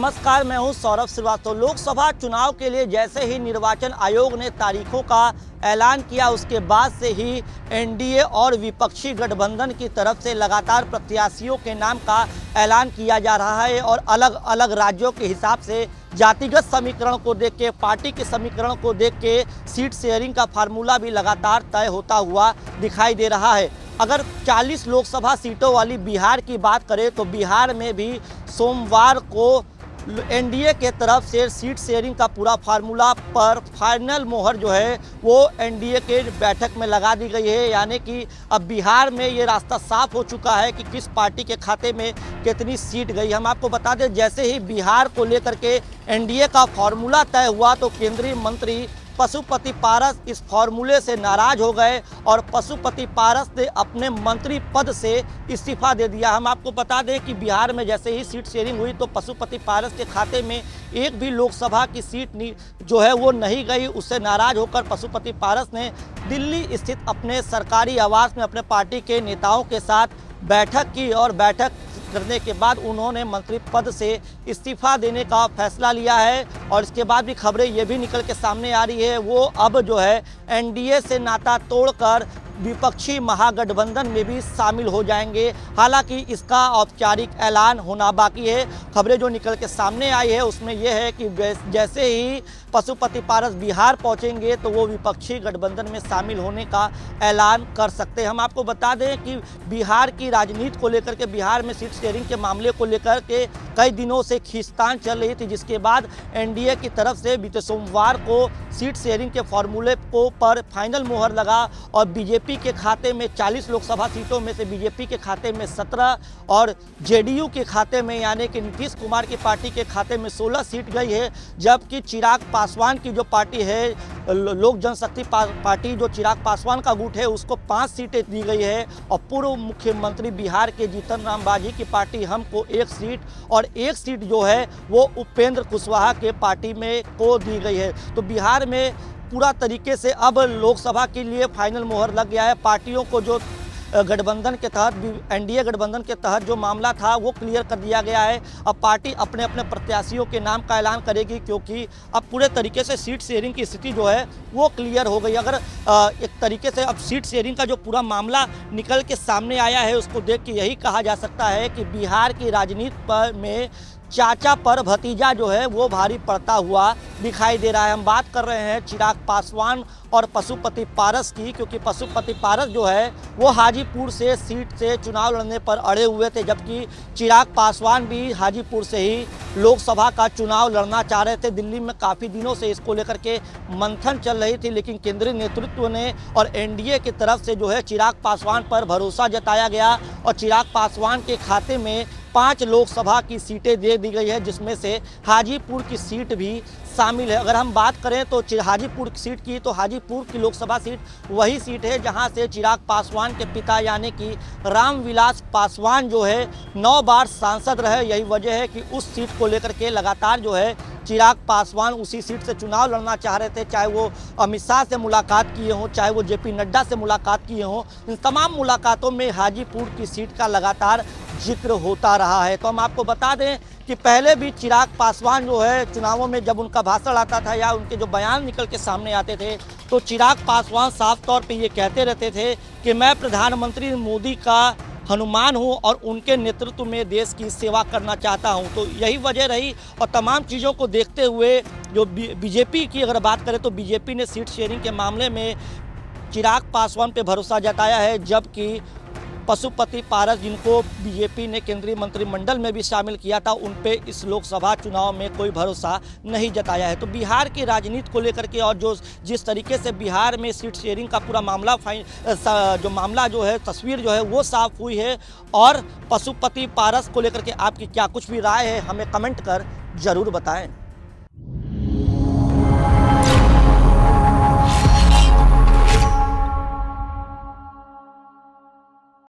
नमस्कार, मैं हूं सौरभ श्रीवास्तव। लोकसभा चुनाव के लिए जैसे ही निर्वाचन आयोग ने तारीखों का ऐलान किया, उसके बाद से ही एनडीए और विपक्षी गठबंधन की तरफ से लगातार प्रत्याशियों के नाम का ऐलान किया जा रहा है और अलग अलग राज्यों के हिसाब से जातिगत समीकरण को देख के, पार्टी के समीकरण को देख के सीट शेयरिंग का फार्मूला भी लगातार तय होता हुआ दिखाई दे रहा है। अगर 40 लोकसभा सीटों वाली बिहार की बात करें तो बिहार में भी सोमवार को एनडीए के तरफ से सीट शेयरिंग का पूरा फार्मूला पर फाइनल मोहर जो है वो एनडीए के बैठक में लगा दी गई है। यानी कि अब बिहार में ये रास्ता साफ हो चुका है कि किस पार्टी के खाते में कितनी सीट गई। हम आपको बता दें, जैसे ही बिहार को लेकर के एनडीए का फार्मूला तय हुआ तो केंद्रीय मंत्री पशुपति पारस इस फार्मूले से नाराज हो गए और पशुपति पारस ने अपने मंत्री पद से इस्तीफा दे दिया। हम आपको बता दें कि बिहार में जैसे ही सीट शेयरिंग हुई तो पशुपति पारस के खाते में एक भी लोकसभा की सीट जो है वो नहीं गई। उससे नाराज होकर पशुपति पारस ने दिल्ली स्थित अपने सरकारी आवास में अपने पार्टी के नेताओं के साथ बैठक की और बैठक करने के बाद उन्होंने मंत्री पद से इस्तीफा देने का फैसला लिया है। और इसके बाद भी खबरें ये भी निकल के सामने आ रही है वो अब जो है एनडीए से नाता तोड़कर विपक्षी महागठबंधन में भी शामिल हो जाएंगे। हालांकि इसका औपचारिक ऐलान होना बाकी है। खबरें जो निकल के सामने आई है उसमें यह है कि जैसे ही पशुपति पारस बिहार पहुंचेंगे तो वो विपक्षी गठबंधन में शामिल होने का ऐलान कर सकते हैं। हम आपको बता दें कि बिहार की राजनीति को लेकर के, बिहार में सीट शेयरिंग के मामले को लेकर के कई दिनों से खींचतान चल रही थी, जिसके बाद एनडीए की तरफ से बीते सोमवार को सीट शेयरिंग के फॉर्मूले को पर फाइनल मोहर लगा और बीजेपी के खाते में 40 लोकसभा सीटों में से बीजेपी के खाते में 17 और जेडीयू के खाते में यानी कि नीतीश कुमार की पार्टी के खाते में 16 सीट गई है। जबकि चिराग पासवान की जो पार्टी है, लोक जनशक्ति पार्टी, जो चिराग पासवान का गुट है, उसको 5 सीटें दी गई है और पूर्व मुख्यमंत्री बिहार के जीतन राम मांझी की पार्टी हमको 1 सीट और 1 सीट जो है वो उपेंद्र कुशवाहा के पार्टी में को दी गई है। तो बिहार में पूरा तरीके से अब लोकसभा के लिए फाइनल मोहर लग गया है। पार्टियों को जो गठबंधन के तहत, एनडीए गठबंधन के तहत जो मामला था वो क्लियर कर दिया गया है। अब पार्टी अपने अपने प्रत्याशियों के नाम का ऐलान करेगी, क्योंकि अब पूरे तरीके से सीट शेयरिंग की स्थिति जो है वो क्लियर हो गई। अगर एक तरीके से अब सीट शेयरिंग का जो पूरा मामला निकल के सामने आया है उसको देख के यही कहा जा सकता है कि बिहार की राजनीति में चाचा पर भतीजा जो है वो भारी पड़ता हुआ दिखाई दे रहा है। हम बात कर रहे हैं चिराग पासवान और पशुपति पारस की, क्योंकि पशुपति पारस जो है वो हाजीपुर से सीट से चुनाव लड़ने पर अड़े हुए थे, जबकि चिराग पासवान भी हाजीपुर से ही लोकसभा का चुनाव लड़ना चाह रहे थे। दिल्ली में काफ़ी दिनों से इसको लेकर के मंथन चल रही थी, लेकिन केंद्रीय नेतृत्व ने और एनडीए की तरफ से जो है चिराग पासवान पर भरोसा जताया गया और चिराग पासवान के खाते में 5 लोकसभा की सीटें दे दी गई है, जिसमें से हाजीपुर की सीट भी शामिल है। अगर हम बात करें तो हाजीपुर की सीट की, तो हाजीपुर की लोकसभा सीट वही सीट है जहां से चिराग पासवान के पिता यानी कि रामविलास पासवान जो है 9 बार सांसद रहे। यही वजह है कि उस सीट को लेकर के लगातार जो है चिराग पासवान उसी सीट से चुनाव लड़ना चाह रहे थे। चाहे वो अमित शाह से मुलाकात किए हों, चाहे वो जेपी नड्डा से मुलाकात किए हों, इन तमाम मुलाकातों में हाजीपुर की सीट का लगातार जिक्र होता रहा है। तो हम आपको बता दें कि पहले भी चिराग पासवान जो है चुनावों में जब उनका भाषण आता था या उनके जो बयान निकल के सामने आते थे तो चिराग पासवान साफ तौर पे ये कहते रहते थे कि मैं प्रधानमंत्री मोदी का हनुमान हूं और उनके नेतृत्व में देश की सेवा करना चाहता हूं। तो यही वजह रही और तमाम चीज़ों को देखते हुए जो बीजेपी की अगर बात करें तो बीजेपी ने सीट शेयरिंग के मामले में चिराग पासवान पे भरोसा जताया है, जबकि पशुपति पारस, जिनको बीजेपी ने केंद्रीय मंत्रिमंडल में भी शामिल किया था, उन पे इस लोकसभा चुनाव में कोई भरोसा नहीं जताया है। तो बिहार की राजनीति को लेकर के और जो जिस तरीके से बिहार में सीट शेयरिंग का पूरा मामला जो है तस्वीर जो है वो साफ हुई है। और पशुपति पारस को लेकर के आपकी क्या कुछ भी राय है हमें कमेंट कर ज़रूर बताएं।